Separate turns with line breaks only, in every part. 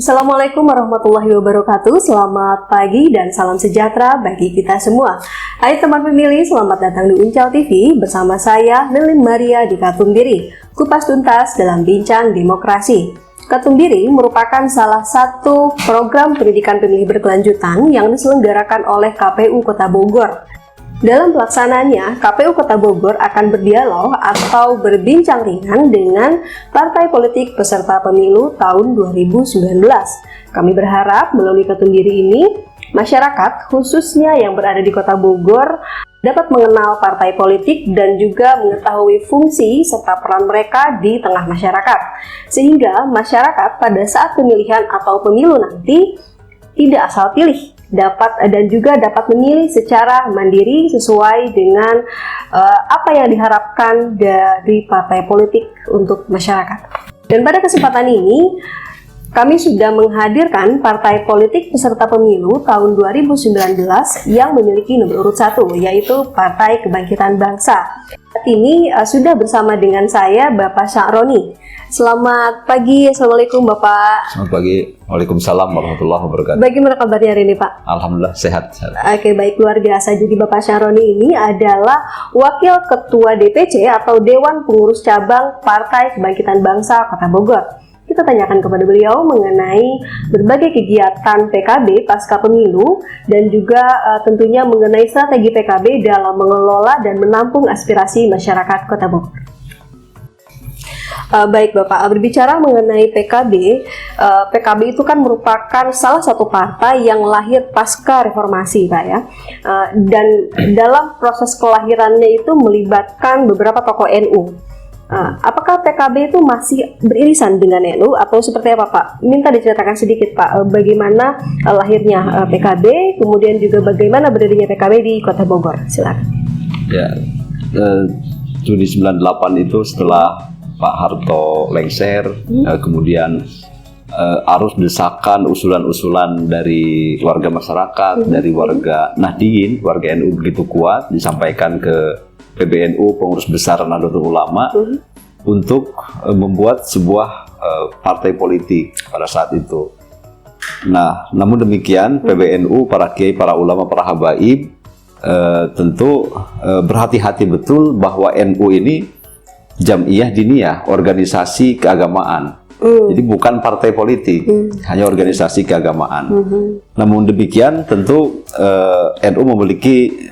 Assalamualaikum warahmatullahi wabarakatuh. Selamat pagi dan salam sejahtera bagi kita semua. Hai teman pemilih, selamat datang di Uncal TV bersama saya Lilin Maria di Katumbiri. Kupas tuntas dalam bincang demokrasi. Katumbiri merupakan salah satu program pendidikan pemilih berkelanjutan yang diselenggarakan oleh KPU Kota Bogor. Dalam pelaksanaannya, KPU Kota Bogor akan berdialog atau berbincang ringan dengan partai politik peserta pemilu tahun 2019. Kami berharap melalui Katumbiri ini, masyarakat khususnya yang berada di Kota Bogor dapat mengenal partai politik dan juga mengetahui fungsi serta peran mereka di tengah masyarakat. Sehingga masyarakat pada saat pemilihan atau pemilu nanti tidak asal pilih, dapat memilih secara mandiri sesuai dengan apa yang diharapkan dari partai politik untuk masyarakat. Dan pada kesempatan ini kami sudah menghadirkan partai politik peserta pemilu tahun 2019 yang memiliki nomor urut 1, yaitu Partai Kebangkitan Bangsa. Saat ini sudah bersama dengan saya Bapak Sya'roni. Selamat pagi, Assalamualaikum Bapak.
Selamat pagi, Waalaikumsalam warahmatullahi wabarakatuh.
Bagaimana kabarnya hari ini Pak?
Alhamdulillah sehat.
Oke, baik, luar biasa. Jadi Bapak Sya'roni ini adalah Wakil Ketua DPC atau Dewan Pengurus Cabang Partai Kebangkitan Bangsa Kota Bogor. Kita tanyakan kepada beliau mengenai berbagai kegiatan PKB pasca pemilu dan juga tentunya mengenai strategi PKB dalam mengelola dan menampung aspirasi masyarakat Kota Bogor. Baik Bapak, berbicara mengenai PKB, PKB itu kan merupakan salah satu partai yang lahir pasca reformasi Pak ya, dan dalam proses kelahirannya itu melibatkan beberapa tokoh NU. Apakah PKB itu masih beririsan dengan NU atau seperti apa Pak? Minta diceritakan sedikit Pak, bagaimana lahirnya PKB, kemudian juga bagaimana berdirinya PKB di Kota Bogor. Silakan.
Ya, Juni 98 itu setelah Pak Harto lengser, kemudian arus desakan, usulan-usulan dari warga masyarakat, dari warga Nahdliyin, warga NU begitu kuat, disampaikan ke PBNU, Pengurus Besar Nahdlatul Ulama, untuk membuat sebuah partai politik pada saat itu. Nah, namun demikian PBNU, para kiai, para ulama, para habaib tentu berhati-hati betul bahwa NU ini Jam'iyah Diniyah, organisasi keagamaan. Jadi bukan partai politik, hanya organisasi keagamaan. Namun demikian tentu NU memiliki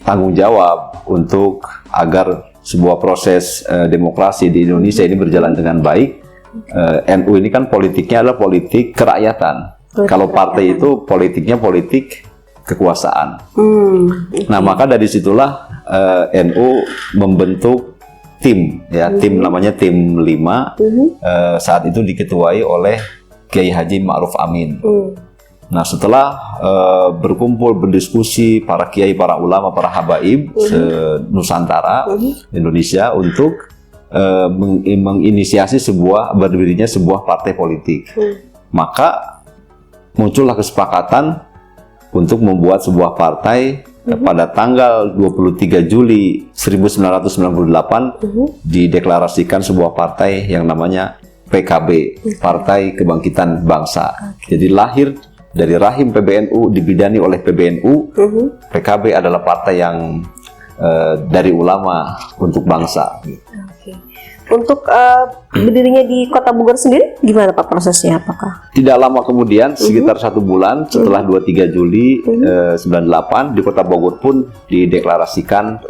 tanggung jawab untuk agar sebuah proses demokrasi di Indonesia ini berjalan dengan baik. NU ini kan politiknya adalah politik kerakyatan. Kalau partai itu politiknya politik kekuasaan. Nah, maka dari situlah NU membentuk tim, ya, tim namanya tim 5. Saat itu diketuai oleh Kiai Haji Ma'ruf Amin. Nah, setelah berkumpul, berdiskusi para kiai, para ulama, para habaib se-Nusantara Indonesia untuk menginisiasi berdirinya sebuah partai politik. Maka muncullah kesepakatan untuk membuat sebuah partai. Pada tanggal 23 Juli 1998 dideklarasikan sebuah partai yang namanya PKB, Partai Kebangkitan Bangsa. Jadi lahir dari rahim PBNU, dibidani oleh PBNU. PKB adalah partai yang dari ulama untuk bangsa.
Untuk berdirinya di Kota Bogor sendiri, gimana Pak prosesnya? Apakah?
Tidak lama kemudian, sekitar 1 bulan setelah 23 Juli 98, di Kota Bogor pun dideklarasikan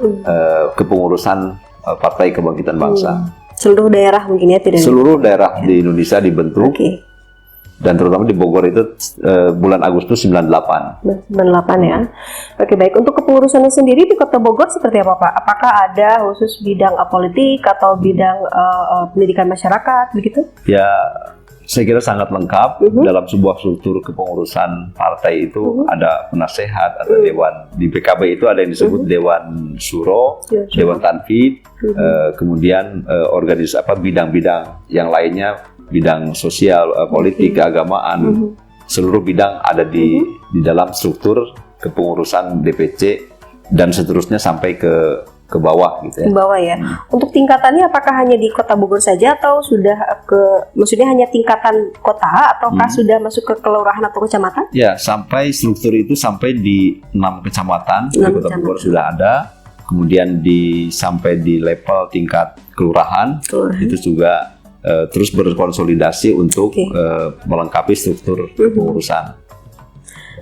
kepengurusan Partai Kebangkitan Bangsa.
Seluruh daerah mungkin ya?
Seluruh daerah di Indonesia dibentuk. Dan terutama di Bogor itu bulan Agustus 98.
98 ya. Oke, baik. Untuk kepengurusannya sendiri di Kota Bogor seperti apa Pak? Apakah ada khusus bidang politik atau bidang pendidikan masyarakat begitu?
Ya, saya kira sangat lengkap. Dalam sebuah struktur kepengurusan partai itu ada penasehat, ada dewan. Di PKB itu ada yang disebut Dewan Syuro, Dewan Tanfid, kemudian organisasi bidang-bidang yang lainnya, bidang sosial, politik, keagamaan, seluruh bidang ada di dalam struktur kepengurusan DPC dan seterusnya sampai ke ke bawah gitu ya.
Ke bawah ya. Untuk tingkatannya apakah hanya di Kota Bogor saja atau sudah maksudnya hanya tingkatan kota ataukah sudah masuk ke kelurahan atau kecamatan?
Ya, sampai struktur itu sampai di 6 kecamatan di Kota Bogor sudah ada. Kemudian sampai di level tingkat kelurahan itu juga terus berkonsolidasi untuk melengkapi struktur pengurusan.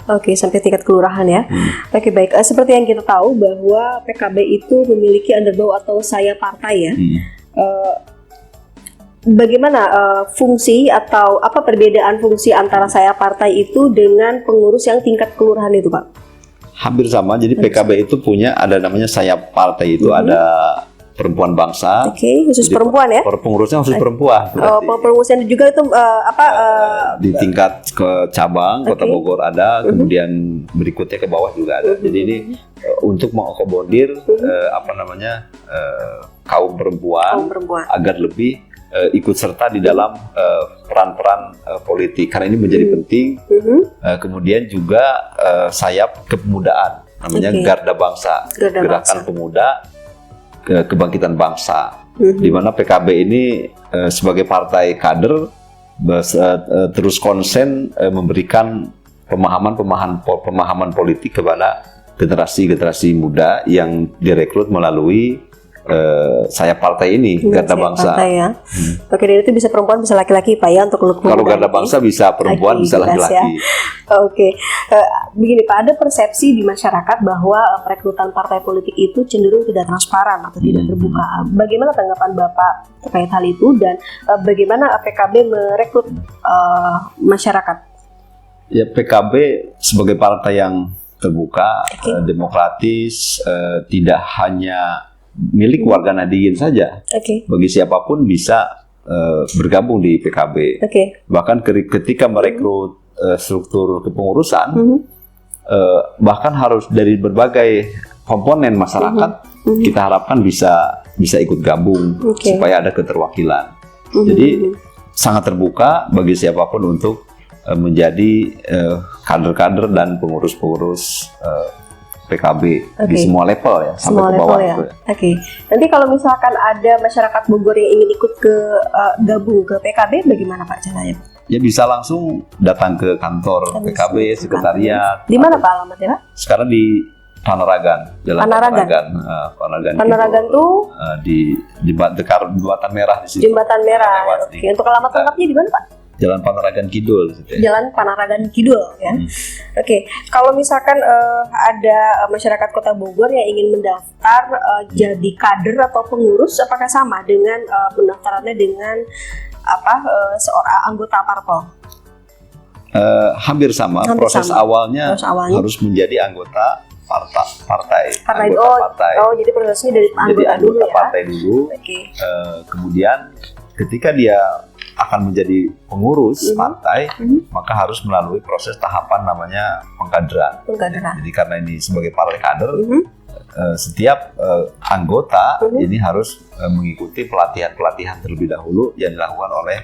Oke, sampai tingkat kelurahan ya. Oke, baik. Seperti yang kita tahu bahwa PKB itu memiliki underdog atau sayap partai ya. Bagaimana fungsi atau apa perbedaan fungsi antara sayap partai itu dengan pengurus yang tingkat kelurahan itu, Pak?
Hampir sama. Jadi PKB itu punya ada namanya sayap partai itu ada perempuan bangsa.
Oke, khusus perempuan ya?
Pengurusnya khusus perempuan.
Pengurusnya juga itu
di tingkat ke cabang Kota Bogor ada, kemudian berikutnya ke bawah juga ada. Jadi ini untuk mengakomodir kaum perempuan agar lebih ikut serta di dalam peran-peran politik karena ini menjadi penting. Kemudian juga sayap kepemudaan namanya Garda Bangsa, Gerakan Pemuda Kebangkitan Bangsa, di mana PKB ini sebagai partai kader terus konsen memberikan pemahaman politik kepada generasi muda yang direkrut melalui sayap partai ini, Garda Bangsa.
Partai, ya. Oke, dan itu bisa perempuan bisa laki-laki Pak ya untuk
kalau Garda Bangsa bisa perempuan bisa laki-laki.
Ya. Oke, begini Pak, ada persepsi di masyarakat bahwa perekrutan partai politik itu cenderung tidak transparan atau tidak terbuka. Bagaimana tanggapan Bapak terkait hal itu dan bagaimana PKB merekrut masyarakat? Ya,
PKB sebagai partai yang terbuka, demokratis, tidak hanya milik warga Nadiyin saja. Bagi siapapun bisa bergabung di PKB. Bahkan ketika merekrut struktur kepengurusan, bahkan harus dari berbagai komponen masyarakat kita harapkan bisa ikut gabung supaya ada keterwakilan. Jadi sangat terbuka bagi siapapun untuk menjadi kader-kader dan pengurus-pengurus PKB di semua level ya, sampai ke bawah ya.
Nanti kalau misalkan ada masyarakat Bogor yang ingin ikut gabung ke PKB, bagaimana Pak caranya?
Ya bisa langsung datang ke kantor PKB, sekretariat.
Di mana Pak alamatnya Pak?
Sekarang di Panaragan, Jalan Panaragan
tuh
di dekat Jembatan Merah di situ.
Jembatan Merah. Untuk alamat lengkapnya di mana Pak?
Jalan Panaragan Kidul.
Jalan Panaragan Kidul ya. Kalau misalkan ada masyarakat Kota Bogor yang ingin mendaftar jadi kader atau pengurus, apakah sama dengan pendaftarannya dengan seorang anggota parpol?
Hampir sama. Proses awalnya harus menjadi anggota partai.
Jadi prosesnya dari anggota dulu ya.
Partai dulu. Kemudian ketika dia akan menjadi pengurus partai, maka harus melalui proses tahapan namanya pengkaderan. Jadi karena ini sebagai partai kader, setiap anggota ini harus mengikuti pelatihan terlebih dahulu yang dilakukan oleh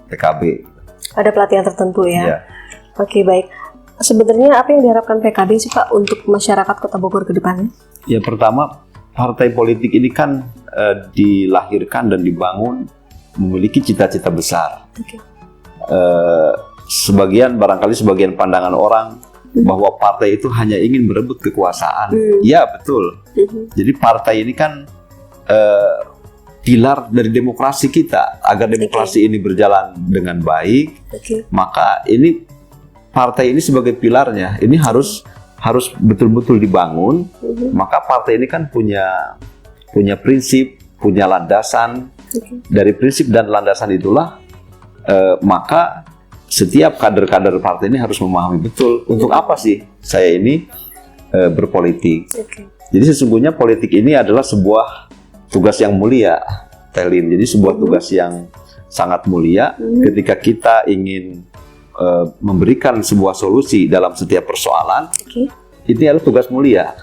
PKB.
Ada pelatihan tertentu ya? Oke, baik. Sebenarnya apa yang diharapkan PKB sih Pak untuk masyarakat Kota Bogor ke depannya? Ya,
pertama, partai politik ini kan dilahirkan dan dibangun memiliki cita-cita besar. Barangkali sebagian pandangan orang bahwa partai itu hanya ingin berebut kekuasaan. Ya betul. Jadi partai ini kan pilar dari demokrasi kita. Agar demokrasi ini berjalan dengan baik, maka ini partai ini sebagai pilarnya. Ini harus betul-betul dibangun. Maka partai ini kan punya prinsip, punya landasan. Dari prinsip dan landasan itulah maka setiap kader-kader partai ini harus memahami betul untuk apa sih saya ini berpolitik. Jadi sesungguhnya politik ini adalah sebuah tugas yang mulia, Telin. Jadi sebuah tugas yang sangat mulia ketika kita ingin memberikan sebuah solusi dalam setiap persoalan. Ini adalah tugas mulia.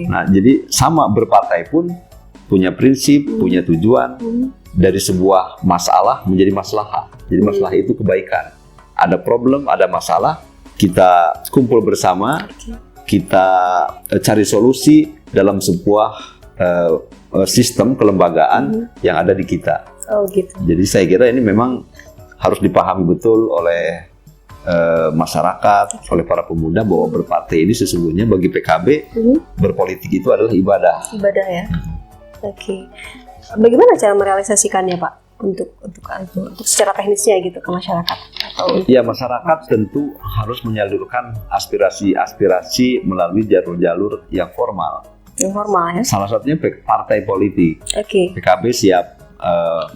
Nah, jadi sama berpartai pun punya prinsip, punya tujuan. Dari sebuah masalah menjadi maslahat. Jadi masalah itu kebaikan. Ada problem, ada masalah, kita kumpul bersama, kita cari solusi dalam sebuah sistem kelembagaan yang ada di kita.
Oh gitu.
Jadi saya kira ini memang harus dipahami betul oleh masyarakat, oleh para pemuda bahwa berpartai ini sesungguhnya bagi PKB berpolitik itu adalah ibadah.
Ibadah ya. Oke. Bagaimana cara merealisasikannya Pak untuk secara teknisnya gitu ke masyarakat?
Ya, masyarakat tentu harus menyalurkan aspirasi melalui jalur-jalur yang formal.
Yang formal ya.
Salah satunya partai politik.
Oke.
PKB siap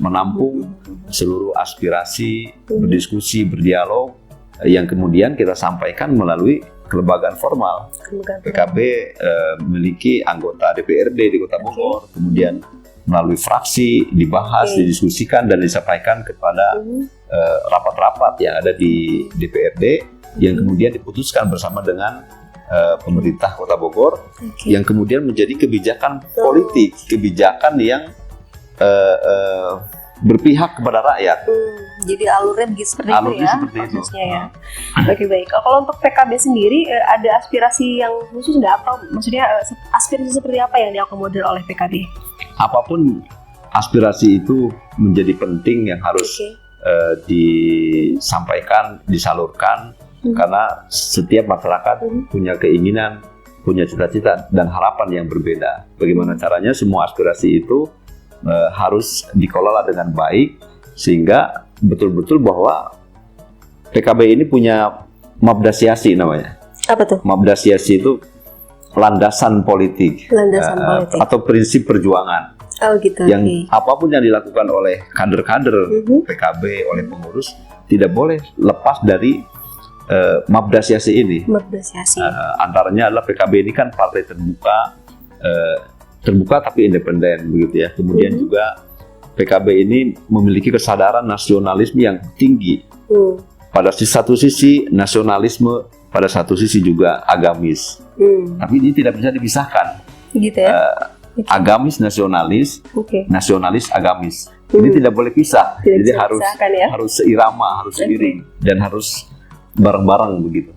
menampung seluruh aspirasi, berdiskusi, berdialog yang kemudian kita sampaikan melalui kelembagaan formal. PKB memiliki anggota DPRD di Kota Bogor, kemudian melalui fraksi dibahas, didiskusikan dan disampaikan kepada rapat-rapat yang ada di DPRD yang kemudian diputuskan bersama dengan pemerintah Kota Bogor yang kemudian menjadi kebijakan politik, kebijakan yang berpihak kepada rakyat.
Jadi alurnya begitu seperti itu ya,
seperti
prosesnya ya. Oke, baik. Kalau untuk PKB sendiri ada aspirasi yang khusus nggak? Atau maksudnya aspirasi seperti apa yang diakomodir oleh PKB?
Apapun aspirasi itu menjadi penting yang harus disampaikan, disalurkan karena setiap masyarakat punya keinginan, punya cita-cita dan harapan yang berbeda. Bagaimana caranya semua aspirasi itu harus dikelola dengan baik sehingga betul-betul bahwa PKB ini punya mabda siasi namanya.
Apa tuh?
Mabda siasi itu landasan politik,
politik
atau prinsip perjuangan.
Oh gitu.
Yang apapun yang dilakukan oleh kader-kader PKB, oleh pengurus tidak boleh lepas dari mabda siasi ini.
Mabda siasi.
Antaranya adalah PKB ini kan partai terbuka tapi independen begitu ya. Kemudian juga PKB ini memiliki kesadaran nasionalisme yang tinggi. Pada satu sisi nasionalisme, pada satu sisi juga agamis. Tapi ini tidak bisa dipisahkan. Gitu ya. Agamis nasionalis, nasionalis agamis. Ini tidak boleh pisah. Jadi harus seirama, harus seiring dan harus bareng-bareng begitu.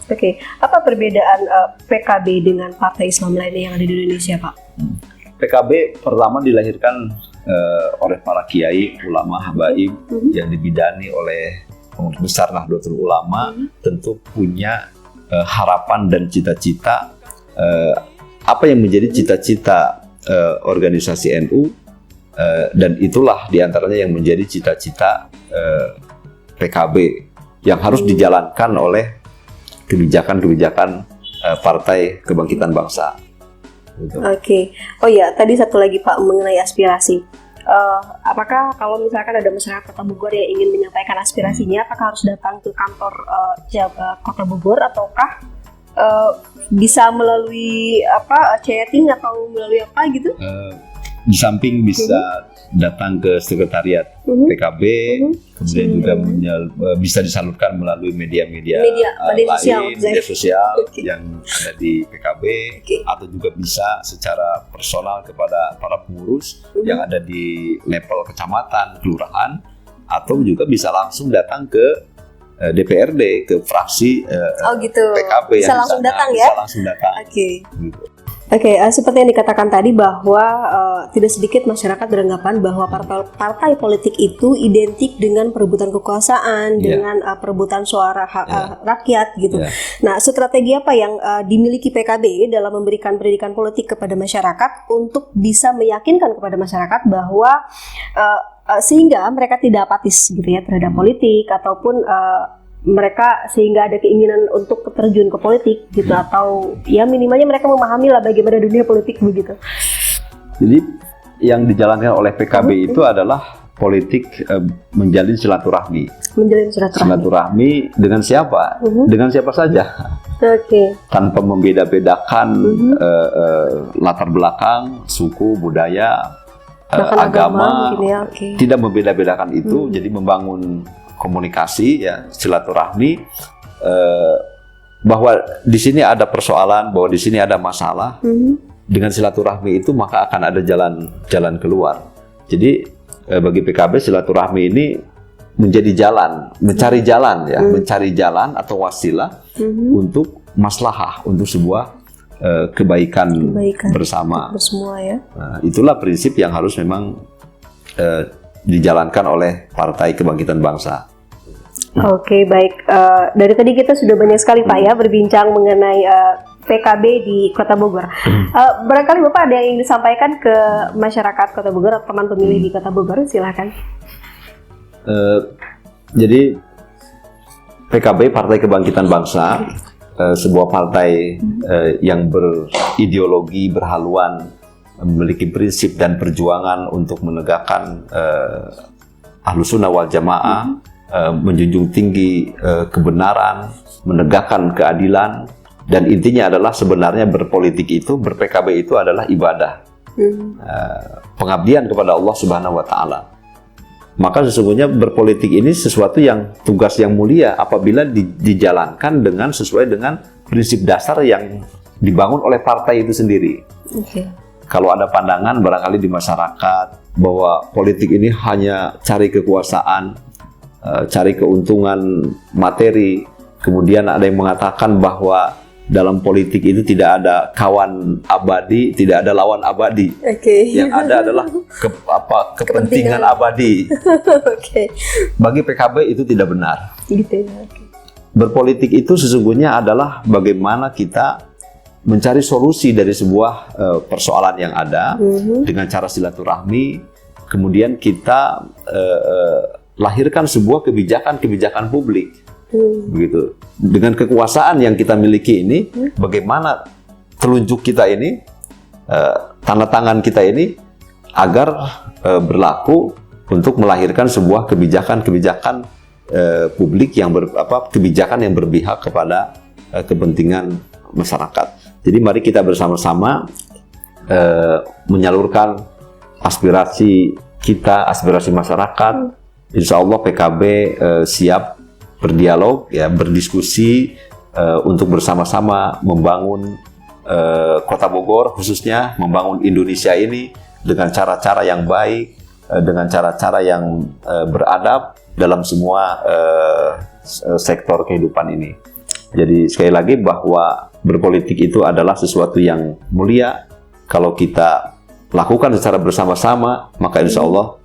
Oke, apa perbedaan PKB dengan partai Islam lainnya yang ada di Indonesia, Pak?
PKB pertama dilahirkan oleh para kiai, ulama, habaib yang dibidani oleh pengurus besar Nahdlatul Ulama, tentu punya harapan dan cita-cita apa yang menjadi cita-cita organisasi NU dan itulah diantaranya yang menjadi cita-cita PKB yang harus dijalankan oleh kebijakan-kebijakan Partai Kebangkitan Bangsa. Gitu.
Oke. Oh ya, tadi satu lagi Pak mengenai aspirasi. Apakah kalau misalkan ada masyarakat Kota Bogor yang ingin menyampaikan aspirasinya, apakah harus datang ke kantor Kota Bogor ataukah bisa melalui chatting atau melalui apa gitu?
Di samping bisa datang ke sekretariat PKB, kemudian juga bisa disalurkan melalui media-media lain, media sosial yang ada di PKB, atau juga bisa secara personal kepada para pengurus yang ada di level kecamatan, kelurahan, atau juga bisa langsung datang ke DPRD, ke fraksi PKB
bisa
yang
langsung datang ya?
Bisa langsung datang.
Oke, seperti yang dikatakan tadi bahwa tidak sedikit masyarakat beranggapan bahwa partai politik itu identik dengan perebutan kekuasaan, dengan perebutan suara rakyat gitu. Nah, strategi apa yang dimiliki PKB dalam memberikan pendidikan politik kepada masyarakat untuk bisa meyakinkan kepada masyarakat bahwa sehingga mereka tidak apatis gitu ya terhadap politik ataupun mereka sehingga ada keinginan untuk terjun ke politik gitu atau ya minimalnya mereka memahami lah bagaimana dunia politik begitu.
Jadi yang dijalankan oleh PKB itu adalah politik menjalin silaturahmi.
Menjalin silaturahmi
dengan siapa? Dengan siapa saja. Tanpa membeda-bedakan latar belakang, suku, budaya, agama. Tidak membeda-bedakan itu. Jadi membangun komunikasi ya silaturahmi bahwa di sini ada persoalan, bahwa di sini ada masalah. Dengan silaturahmi itu maka akan ada jalan keluar. Jadi bagi PKB silaturahmi ini menjadi jalan, mencari jalan ya, mencari jalan atau wasilah untuk maslahah, untuk sebuah kebaikan bersama.
Semua ya.
Nah, itulah prinsip yang harus memang dijalankan oleh Partai Kebangkitan Bangsa.
Oke, baik. Dari tadi kita sudah banyak sekali Pak ya berbincang mengenai PKB di Kota Bogor. Barangkali Bapak ada yang ingin disampaikan ke masyarakat Kota Bogor atau teman pemilih di Kota Bogor, silakan.
Jadi PKB Partai Kebangkitan Bangsa sebuah partai yang berideologi, berhaluan, memiliki prinsip dan perjuangan untuk menegakkan Ahlus Sunnah wal Jamaah, menjunjung tinggi kebenaran, menegakkan keadilan, dan intinya adalah sebenarnya berpolitik itu, ber-PKB itu adalah ibadah, pengabdian kepada Allah Subhanahu wa Ta'ala. Maka sesungguhnya berpolitik ini sesuatu yang tugas yang mulia apabila dijalankan dengan sesuai dengan prinsip dasar yang dibangun oleh partai itu sendiri. Kalau ada pandangan barangkali di masyarakat bahwa politik ini hanya cari kekuasaan, cari keuntungan materi, kemudian ada yang mengatakan bahwa dalam politik itu tidak ada kawan abadi, tidak ada lawan abadi. Yang ada adalah kepentingan abadi. Bagi PKB itu tidak benar. Berpolitik itu sesungguhnya adalah bagaimana kita mencari solusi dari sebuah persoalan yang ada dengan cara silaturahmi, kemudian kita lahirkan sebuah kebijakan publik. Begitu. Dengan kekuasaan yang kita miliki ini, bagaimana telunjuk kita ini, tanda tangan kita ini agar berlaku untuk melahirkan sebuah kebijakan publik yang kebijakan yang berpihak kepada kepentingan masyarakat. Jadi mari kita bersama-sama menyalurkan aspirasi kita, aspirasi masyarakat. Insya Allah PKB siap berdialog, ya, berdiskusi untuk bersama-sama membangun Kota Bogor, khususnya membangun Indonesia ini dengan cara-cara yang baik, dengan cara-cara yang beradab dalam semua sektor kehidupan ini. Jadi sekali lagi bahwa berpolitik itu adalah sesuatu yang mulia. Kalau kita lakukan secara bersama-sama, maka insya Allah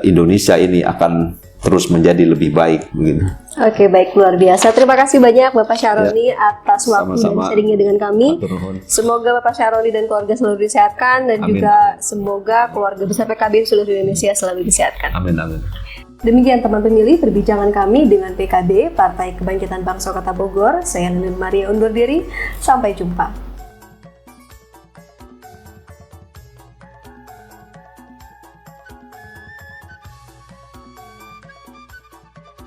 Indonesia ini akan terus menjadi lebih baik begitu.
Oke, baik, luar biasa. Terima kasih banyak Bapak Syaroni atas waktu dan sharingnya dengan kami. Semoga Bapak Syaroni dan keluarga selalu disehatkan dan juga semoga keluarga besar PKB seluruh Indonesia selalu disehatkan.
Amin, amin.
Demikian teman pemilih perbincangan kami dengan PKB Partai Kebangkitan Bangsa Kota Bogor. Saya Lili Maria undur diri. Sampai jumpa.